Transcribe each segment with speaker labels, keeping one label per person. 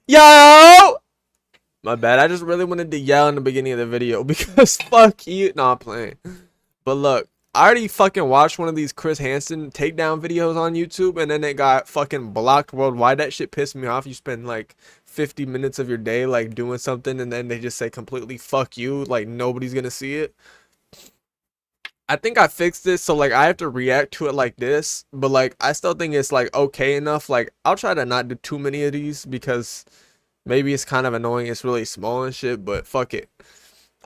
Speaker 1: Yo! My bad. I just really wanted to yell in the beginning of the video because fuck you. No, I'm playing. But look, I already fucking watched one of these Chris Hansen takedown videos on YouTube and then it got fucking blocked worldwide. That shit pissed me off. You spend like 50 minutes of your day like doing something and then they just say completely fuck you. Like nobody's gonna see it. I think I fixed this, so like I have to react to it like this, but like I still think it's like okay enough. Like I'll try to not do too many of these because maybe it's kind of annoying. It's really small and shit, but fuck it.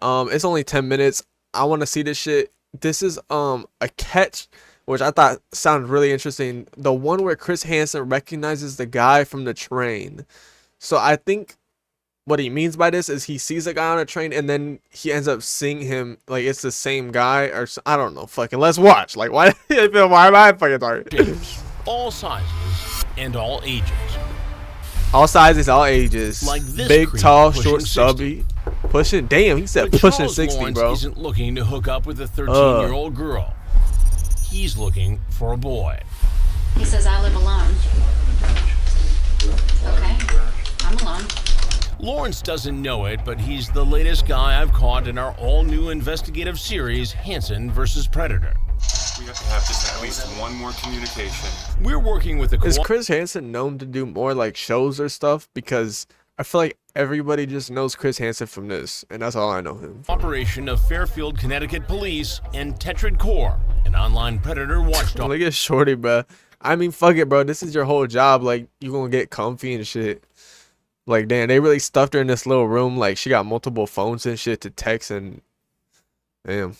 Speaker 1: It's only 10 minutes. I want to see this shit. This is a catch, which I thought sounded really interesting. The one where Chris Hansen recognizes the guy from the train. So I think what he means by this is he sees a guy on a train and then he ends up seeing him like it's the same guy or I don't know. Fucking let's watch. Like why am I fucking talking?
Speaker 2: All sizes and all ages.
Speaker 1: All sizes, all ages.
Speaker 2: Like this
Speaker 1: big, tall, short,
Speaker 2: 60.
Speaker 1: stubby. Pushing. Damn, he said
Speaker 2: But
Speaker 1: pushing
Speaker 2: Charles
Speaker 1: 60,
Speaker 2: Lawrence
Speaker 1: bro.
Speaker 2: Isn't looking to hook up with a 13-year-old girl. He's looking for a boy.
Speaker 3: He says I live alone. Okay, I'm alone.
Speaker 2: Lawrence doesn't know it, but he's the latest guy I've caught in our all-new investigative series, Hansen vs. Predator.
Speaker 4: We have to have just at least one more communication.
Speaker 2: We're working with the
Speaker 1: Is Chris Hansen known to do more like shows or stuff? Because I feel like everybody just knows Chris Hansen from this, and that's all I know him from.
Speaker 2: cooperation of Fairfield, Connecticut Police and Tetrad Corps, an online predator watchdog.
Speaker 1: Look at Shorty, bro. I mean, fuck it, bro. This is your whole job. Like, you gonna get comfy and shit. Like, damn, they really stuffed her in this little room. Like, she got multiple phones and shit to text and... Damn.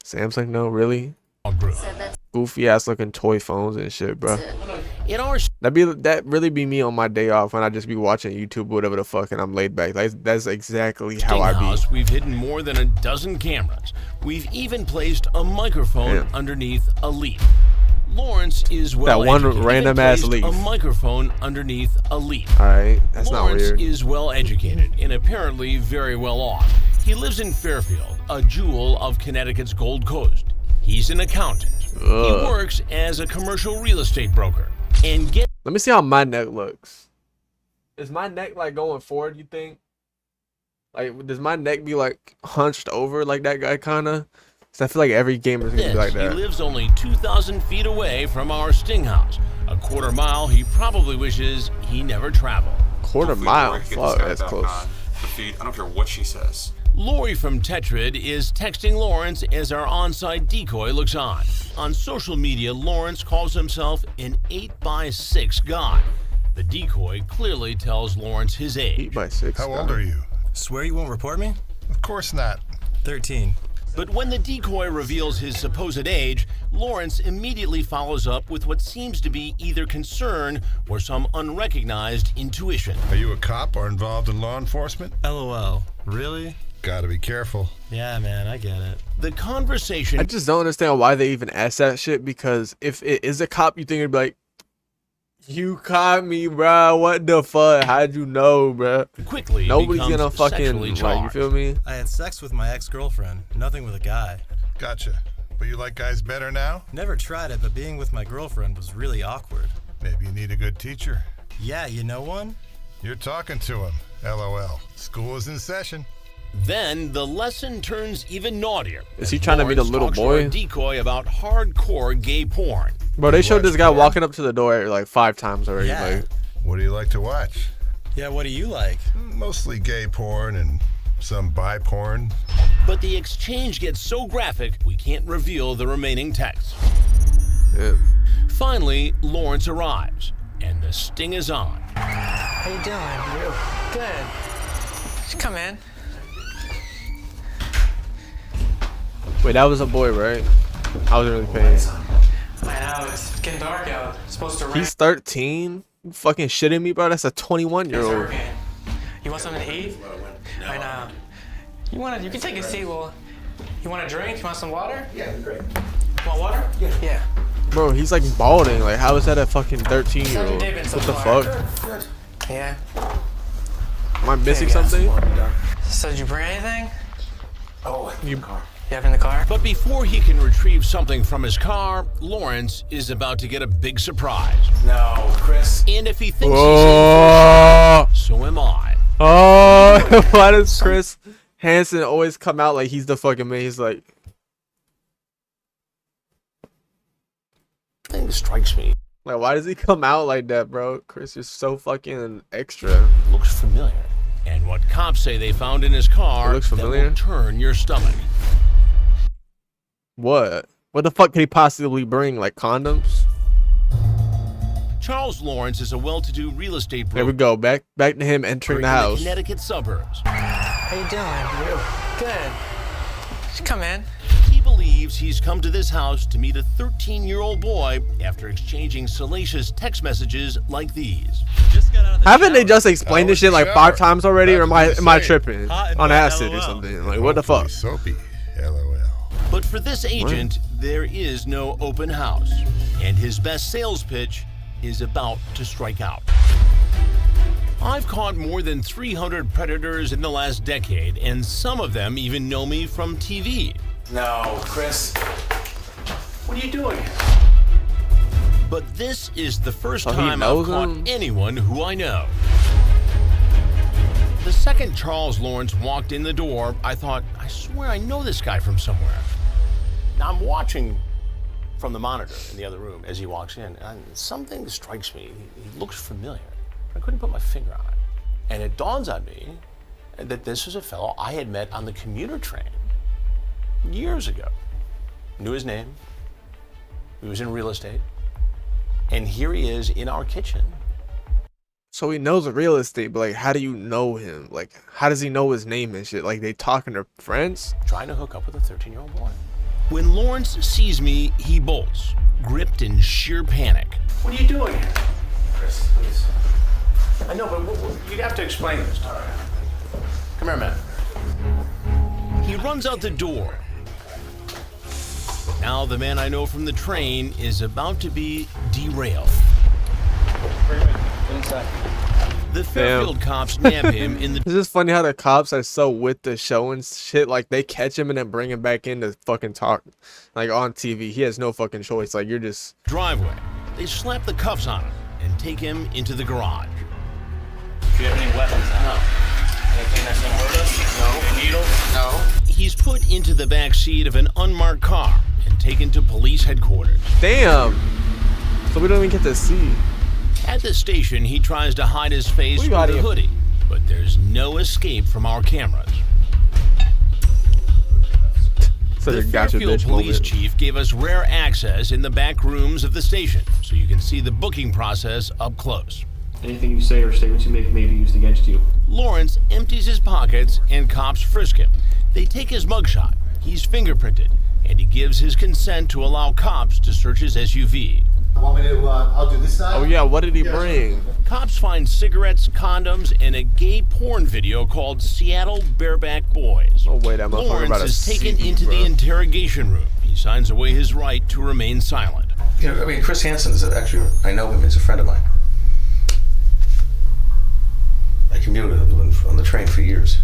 Speaker 1: Sam's like, no, really? Goofy ass looking toy phones and shit, bro.
Speaker 2: In our
Speaker 1: That really be me on my day off when I just be watching YouTube, whatever the fuck, and I'm laid back. Like, that's exactly how I be.
Speaker 2: house, we've hidden more than a dozen cameras. We've even placed a microphone underneath a leaf. Lawrence is well
Speaker 1: That one
Speaker 2: educated.
Speaker 1: random ass leaf.
Speaker 2: A microphone underneath a leaf.
Speaker 1: Alright, that's
Speaker 2: Lawrence
Speaker 1: not weird.
Speaker 2: is well educated and apparently very well off. He lives in Fairfield, a jewel of Connecticut's Gold Coast. He's an accountant. He works as a commercial real estate broker. And
Speaker 1: Let me see how my neck looks. Is my neck like going forward, you think? Like, does my neck be like hunched over like that guy kinda? Cause I feel like every gamer's gonna be like that.
Speaker 2: He lives only 2,000 feet away from our sting house. A quarter mile he probably wishes he never traveled.
Speaker 1: Quarter mile? Fuck, that's close.
Speaker 4: The feed. I don't care what she says.
Speaker 2: Lori from Tetrad is texting Lawrence as our on-site decoy looks on. On social media, Lawrence calls himself an 8x6 guy. The decoy clearly tells Lawrence his age.
Speaker 1: 8x6.
Speaker 5: How old are you?
Speaker 6: Swear you won't report me?
Speaker 5: Of course not.
Speaker 6: 13.
Speaker 2: But when the decoy reveals his supposed age, Lawrence immediately follows up with what seems to be either concern or some unrecognized intuition.
Speaker 5: Are you a cop or involved in law enforcement?
Speaker 6: LOL. Really?
Speaker 5: Gotta be careful.
Speaker 6: Yeah, man, I get it.
Speaker 2: The conversation
Speaker 1: I just don't understand why they even ask that shit, because if it is a cop, you think it'd be like, you caught me, bro. What the fuck? How'd you know, bro?
Speaker 2: quickly
Speaker 1: Nobody's
Speaker 2: becomes
Speaker 1: gonna fucking,
Speaker 2: sexually
Speaker 1: like, you
Speaker 2: charged.
Speaker 1: feel me?
Speaker 6: I had sex with my ex-girlfriend, nothing with a guy.
Speaker 5: Gotcha. But you like guys better now?
Speaker 6: Never tried it, but being with my girlfriend was really awkward.
Speaker 5: Maybe you need a good teacher.
Speaker 6: Yeah, you know one?
Speaker 5: You're talking to him. LOL. School is in session.
Speaker 2: Then the lesson turns even naughtier.
Speaker 1: Is he trying to meet a
Speaker 2: Lawrence
Speaker 1: little
Speaker 2: talks to
Speaker 1: boy?
Speaker 2: our decoy about hardcore gay porn.
Speaker 1: Bro, they showed this guy
Speaker 5: porn?
Speaker 1: walking up to the door like 5 times already.
Speaker 6: Yeah.
Speaker 1: Like,
Speaker 5: What do you like to watch?
Speaker 6: Yeah, what do you like?
Speaker 5: Mostly gay porn and some bi porn.
Speaker 2: But the exchange gets so graphic, we can't reveal the remaining text.
Speaker 1: yeah.
Speaker 2: Finally, Lawrence arrives, and the sting is on.
Speaker 7: How you doing? Good. Come in.
Speaker 1: Wait, that was a boy, right? I wasn't really paying.
Speaker 7: I know, it's getting dark out. It's supposed to rain.
Speaker 1: He's 13? You fucking shitting me, bro? That's a 21-year-old.
Speaker 7: Okay. You want something to eat? I know. You can take a seat. Well, you want a drink? You want some water? Yeah, great. Want water? Yeah.
Speaker 1: Bro, he's like balding. Like, how is that a fucking 13-year-old?
Speaker 7: How's your day been so
Speaker 1: What the
Speaker 7: far?
Speaker 1: fuck?
Speaker 7: Yeah.
Speaker 1: Am I missing
Speaker 7: There you go.
Speaker 1: something?
Speaker 7: So did you bring anything?
Speaker 1: You,
Speaker 7: You have in the car?
Speaker 2: But before he can retrieve something from his car, Lawrence is about to get a big surprise.
Speaker 7: No, Chris.
Speaker 2: And if he thinks
Speaker 1: oh,
Speaker 2: he's in, so
Speaker 1: Why does Chris Hansen always come out like he's the fucking man? He's like,
Speaker 2: Thing strikes me.
Speaker 1: why does he come out like that, bro? Chris is so fucking extra.
Speaker 2: Looks familiar. And what cops say they found in his car
Speaker 1: It looks
Speaker 2: that
Speaker 1: familiar?
Speaker 2: will turn your stomach.
Speaker 1: What? What the fuck could he possibly bring? Like condoms?
Speaker 2: Charles Lawrence is a well-to-do real estate
Speaker 1: There we
Speaker 2: broker
Speaker 1: go. Back to him entering
Speaker 2: in
Speaker 1: the
Speaker 2: the
Speaker 1: house.
Speaker 2: Connecticut suburbs.
Speaker 7: How you doing? Good. Come in.
Speaker 2: He believes he's come to this house to meet a 13-year-old boy after exchanging salacious text messages like these.
Speaker 1: Haven't they just explained this shit like 5 times already, or am I
Speaker 5: That's
Speaker 1: tripping
Speaker 6: Hot and
Speaker 1: on
Speaker 6: wet,
Speaker 1: acid or
Speaker 6: LOL.
Speaker 1: something? Like what the fuck?
Speaker 5: Soapy. LOL.
Speaker 2: But for this agent, there is no open house, and his best sales pitch is about to strike out. I've caught more than 300 predators in the last decade, and some of them even know me from TV.
Speaker 8: No, Chris. What are you doing here?
Speaker 2: But this is the first
Speaker 1: Oh, he
Speaker 2: time I've
Speaker 1: knows
Speaker 2: caught
Speaker 1: him?
Speaker 2: anyone who I know. The second Charles Lawrence walked in the door, I thought, I swear I know this guy from somewhere. Now I'm watching from the monitor in the other room as he walks in, and something strikes me. He looks familiar. I couldn't put my finger on it. And it dawns on me that this is a fellow I had met on the commuter train years ago. Knew his name. He was in real estate. And here he is in our kitchen.
Speaker 1: So he knows real estate, but like, how do you know him? Like, how does he know his name and shit? Like, they talking to friends?
Speaker 2: Trying to hook up with a 13-year-old boy. When Lawrence sees me, he bolts, gripped in sheer panic.
Speaker 8: What are you doing here? Chris, please. I know, but you have to explain this to me. Come here, man.
Speaker 2: He runs out the door. Now the man I know from the train is about to be derailed. The Fairfield cops nab him in the
Speaker 1: It's just funny how the cops are so with the show and shit. Like, they catch him and then bring him back in to fucking talk. Like, on TV. He has no fucking choice. Like, you're just...
Speaker 2: driveway. They slap the cuffs on him and take him into the garage.
Speaker 8: Do you have any weapons? No. Anything that's gonna hurt us? No. A needle? No.
Speaker 2: He's put into the back seat of an unmarked car and taken to police headquarters.
Speaker 1: Damn! So we don't even get to see.
Speaker 2: At the station, he tries to hide his face
Speaker 1: What
Speaker 2: with
Speaker 1: are you
Speaker 2: a
Speaker 1: hiding?
Speaker 2: hoodie, but there's no escape from our cameras.
Speaker 1: So
Speaker 2: The
Speaker 1: they got your
Speaker 2: Fairfield
Speaker 1: bitch
Speaker 2: police
Speaker 1: moment.
Speaker 2: chief gave us rare access in the back rooms of the station, so you can see the booking process up close.
Speaker 9: Anything you say or statements you make may be used against you.
Speaker 2: Lawrence empties his pockets and cops frisk him. They take his mugshot. He's fingerprinted, and he gives his consent to allow cops to search his SUV.
Speaker 10: Want me to, I'll do this side?
Speaker 1: Oh yeah, what did he bring?
Speaker 2: Cops find cigarettes, condoms, and a gay porn video called Seattle Bareback Boys.
Speaker 1: Oh wait, that motherfucker
Speaker 2: Lawrence
Speaker 1: about to
Speaker 2: is taken
Speaker 1: see,
Speaker 2: into
Speaker 1: bro.
Speaker 2: the interrogation room. He signs away his right to remain silent.
Speaker 11: You know, I mean, Chris Hansen is actually, I know him, he's a friend of mine. I commuted on the train for years.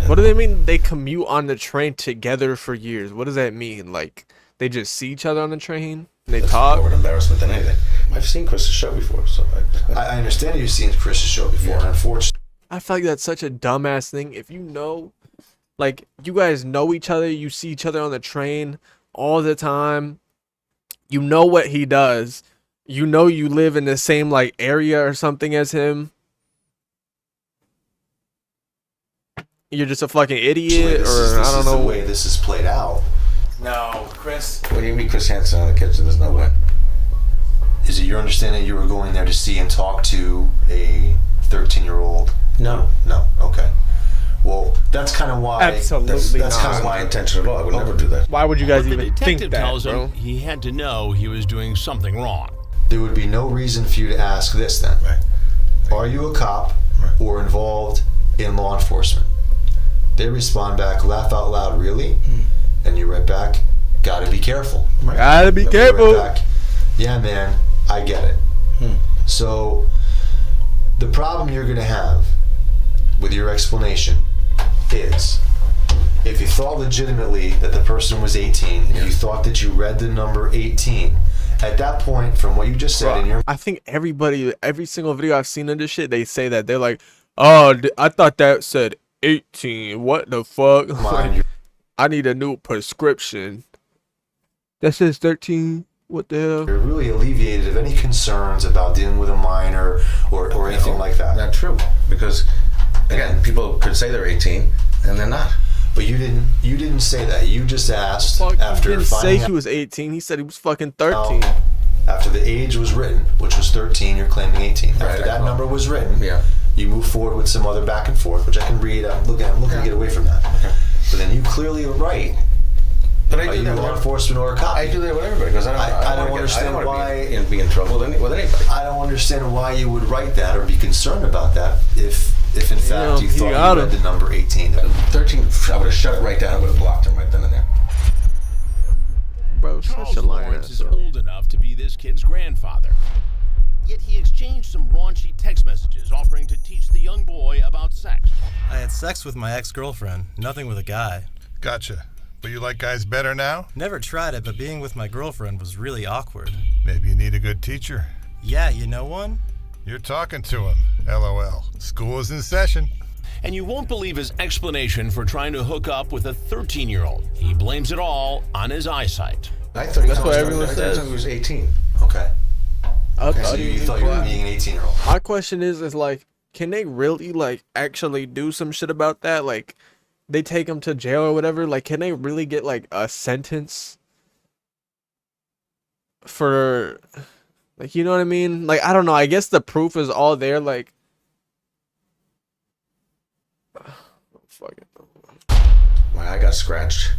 Speaker 1: What do they mean they commute on the train together for years? What does that mean? Like, they just see each other on the train? And they
Speaker 11: That's
Speaker 1: talk?
Speaker 11: more of an embarrassment than anything. I've seen Chris's show before, so
Speaker 10: I understand you've seen Chris's show before, and unfortunately,
Speaker 1: I feel like that's such a dumbass thing. If you know, like, you guys know each other, you see each other on the train all the time, you know what he does, you know you live in the same, like, area or something as him, you're just a fucking idiot,
Speaker 10: this
Speaker 1: or
Speaker 10: is
Speaker 1: I don't know.
Speaker 10: the way this is played out.
Speaker 8: No, Chris.
Speaker 11: when you meet Chris Hansen in the kitchen, there's no way.
Speaker 10: Is it your understanding you were going there to see and talk to a 13-year-old?
Speaker 11: No.
Speaker 10: No. Okay. Well, that's kind of why.
Speaker 1: Absolutely
Speaker 10: That's
Speaker 1: not.
Speaker 10: kind
Speaker 11: That's
Speaker 10: of
Speaker 11: my intention at all. I would never do that.
Speaker 1: Why would you guys
Speaker 2: The
Speaker 1: even
Speaker 2: detective
Speaker 1: think that,
Speaker 2: tells
Speaker 1: bro?
Speaker 2: him he had to know he was doing something wrong.
Speaker 10: There would be no reason for you to ask this then.
Speaker 11: Right.
Speaker 10: Are you a cop or involved in law enforcement? They respond back, laugh out loud, really? And you write back, gotta be careful.
Speaker 1: Gotta be
Speaker 10: And they write
Speaker 1: careful.
Speaker 10: back, yeah, man, I get it. So the problem you're gonna have with your explanation is if you thought legitimately that the person was 18, and you thought that you read the number 18, at that point, from what you just said in your
Speaker 1: I think everybody, every single video I've seen of this shit, they say that they're like, Oh, I thought that said 18. What the fuck?
Speaker 10: Mind
Speaker 1: I need a new prescription. That says 13. What the hell?
Speaker 10: You're really alleviated of any concerns about dealing with a minor or anything like that.
Speaker 11: Not true, because again, people could say they're 18 and they're not.
Speaker 10: But you didn't say that. You just asked after
Speaker 1: He didn't
Speaker 10: finding
Speaker 1: say he was 18. He said he was fucking 13.
Speaker 10: After the age was written, which was 13, you're claiming 18. After that number was written, you move forward with some other back and forth, which I can read. I'm looking to get away from that.
Speaker 11: Okay.
Speaker 10: But then you clearly are right.
Speaker 11: But I
Speaker 10: Are
Speaker 11: do
Speaker 10: you
Speaker 11: that
Speaker 10: law enforcement or a cop?
Speaker 11: I do that with everybody because
Speaker 10: I don't understand why
Speaker 11: be in trouble with anybody.
Speaker 10: I don't understand why you would write that or be concerned about that if in fact you thought you read the number 18.
Speaker 11: 13, I would have shut it right down. I would have blocked him right then and there.
Speaker 1: Bro, such
Speaker 2: Charles
Speaker 1: a liar.
Speaker 2: Lawrence is old enough to be this kid's grandfather. Yet he exchanged some raunchy text messages offering to teach the young boy about sex.
Speaker 6: I had sex with my ex-girlfriend, nothing with a guy.
Speaker 5: Gotcha. But you like guys better now?
Speaker 6: Never tried it, but being with my girlfriend was really awkward.
Speaker 5: Maybe you need a good teacher.
Speaker 6: Yeah, you know one?
Speaker 5: You're talking to him. LOL. School is in session.
Speaker 2: And you won't believe his explanation for trying to hook up with a 13-year-old. He blames it all on his eyesight.
Speaker 11: I thought
Speaker 1: That's what everyone says.
Speaker 11: he was 18.
Speaker 10: Okay.
Speaker 1: Okay.
Speaker 10: So you thought you were being an 18-year-old.
Speaker 1: My question is like, can they really like actually do some shit about that? Like, they take him to jail or whatever. Like, can they really get like a sentence for, like, you know what I mean? Like, I don't know. I guess the proof is all there. Like, fuck it.
Speaker 11: My eye got scratched,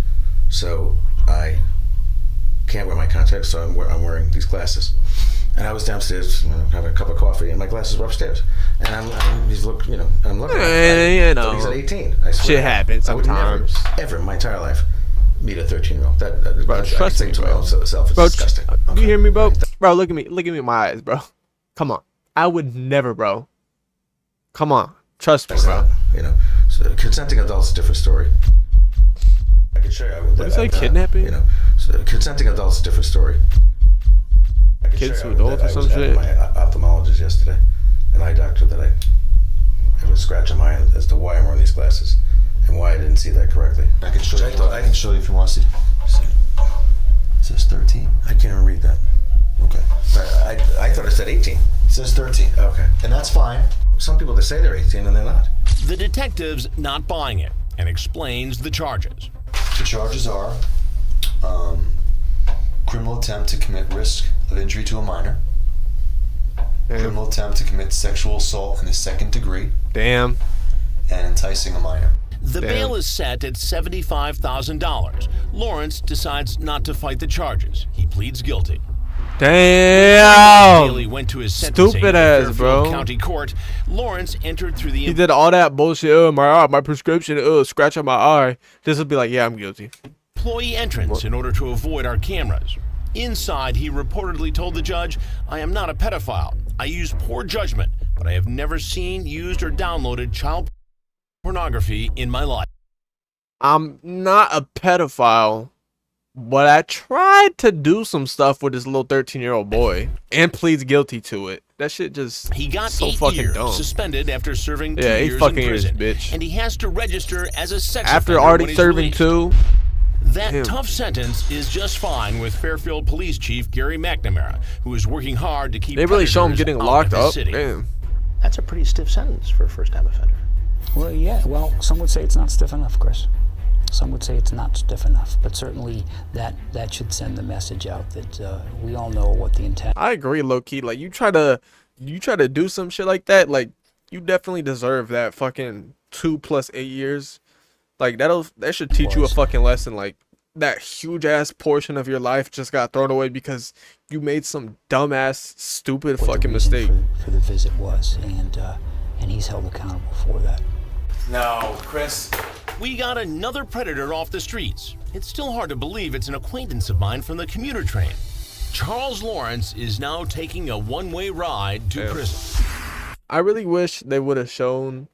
Speaker 11: so I can't wear my contacts. So I'm wearing these glasses. And I was downstairs having a cup of coffee, and my glasses were upstairs. And I'm looking at him. He's at 18. I swear.
Speaker 1: Shit happens sometimes.
Speaker 11: I would never, ever in my entire life, meet a 13-year-old.
Speaker 1: Bro, trust me,
Speaker 11: to my
Speaker 1: bro.
Speaker 11: own self, it's
Speaker 1: Bro,
Speaker 11: disgusting.
Speaker 1: You hear me, bro? Bro, look at me in my eyes, bro. Come on. I would never, bro. Come on. Trust me, bro.
Speaker 11: You know, so consenting adults is a different story. I can show you.
Speaker 1: What is that, kidnapping?
Speaker 11: You know, so consenting adults is a different story. I can
Speaker 1: Kids
Speaker 11: show
Speaker 1: to
Speaker 11: you.
Speaker 1: adults or some
Speaker 11: I was
Speaker 1: shit?
Speaker 11: at my ophthalmologist yesterday, an eye doctor, that I have a scratch on my eye as to why I'm wearing these glasses and why I didn't see that correctly.
Speaker 10: I can show you. I can show you if you want to see. It says 13.
Speaker 11: I can't even read that.
Speaker 10: Okay.
Speaker 11: I thought it said 18.
Speaker 10: It says 13.
Speaker 11: Okay.
Speaker 10: And that's fine.
Speaker 11: Some people, they say they're 18 and they're not.
Speaker 2: The detective's not buying it and explains the charges.
Speaker 10: The charges are criminal attempt to commit risk of injury to a minor, criminal attempt to commit sexual assault in the second degree,
Speaker 1: Damn.
Speaker 10: and enticing a minor.
Speaker 2: The
Speaker 1: Damn.
Speaker 2: bail is set at $75,000. Lawrence decides not to fight the charges. He pleads guilty.
Speaker 1: Damn.
Speaker 2: Bailey went to his sentencing
Speaker 1: Stupid
Speaker 2: at
Speaker 1: ass,
Speaker 2: Fairfield
Speaker 1: bro.
Speaker 2: County Court. Lawrence entered through the
Speaker 1: He did all that bullshit. Oh, my eye, my prescription. Oh, scratch on my eye. This would be like, yeah, I'm guilty.
Speaker 2: employee entrance in order to avoid our cameras. Inside, he reportedly told the judge, "I am not a pedophile. I use poor judgment, but I have never seen, used, or downloaded child pornography in my life."
Speaker 1: I'm not a pedophile, but I tried to do some stuff with this little 13-year-old boy and pleads guilty to it. That shit just
Speaker 2: He got
Speaker 1: so
Speaker 2: 8
Speaker 1: fucking
Speaker 2: years
Speaker 1: dumb.
Speaker 2: suspended after serving 2
Speaker 1: Yeah, 8
Speaker 2: years
Speaker 1: fucking
Speaker 2: in
Speaker 1: years,
Speaker 2: prison,
Speaker 1: bitch.
Speaker 2: and he has to register as a sex
Speaker 1: After
Speaker 2: offender
Speaker 1: already
Speaker 2: when he's
Speaker 1: serving
Speaker 2: released.
Speaker 1: 2.
Speaker 2: That
Speaker 1: Damn.
Speaker 2: tough sentence is just fine with Fairfield Police Chief Gary McNamara, who is working hard to keep
Speaker 1: They really show him
Speaker 2: predators
Speaker 1: getting
Speaker 2: out
Speaker 1: locked
Speaker 2: of his
Speaker 1: up.
Speaker 2: city.
Speaker 1: Damn.
Speaker 8: That's a pretty stiff sentence for a first-time offender.
Speaker 12: Well, yeah. Well, some would say it's not stiff enough, Chris. Some would say it's not stiff enough, but certainly that should send the message out that we all know what the intent.
Speaker 1: I agree, low key. Like you try to do some shit like that, like you definitely deserve that fucking 2 + 8 years. Like that should teach you a fucking lesson. Like that huge ass portion of your life just got thrown away because you made some dumbass stupid fucking mistake.
Speaker 12: For the visit was, and he's held accountable for that.
Speaker 8: No, Chris.
Speaker 2: We got another predator off the streets. It's still hard to believe it's an acquaintance of mine from the commuter train. Charles Lawrence is now taking a one-way ride to prison.
Speaker 1: I really wish they would have shown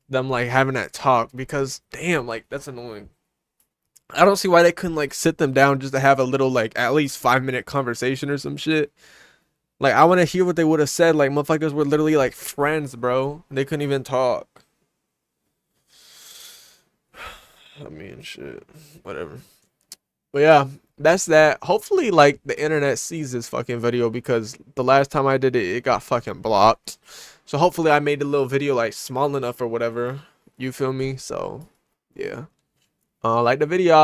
Speaker 1: them like having that talk because damn, like that's annoying. I don't see why they couldn't like sit them down just to have a little like at least 5-minute conversation or some shit. Like, I want to hear what they would have said. Like, motherfuckers were literally like friends, bro. They couldn't even talk. I mean, shit. Whatever. But yeah, that's that. Hopefully, like, the internet sees this fucking video, because the last time I did it, it got fucking blocked. So hopefully I made the little video, like, small enough or whatever. You feel me? So, yeah. Like the video.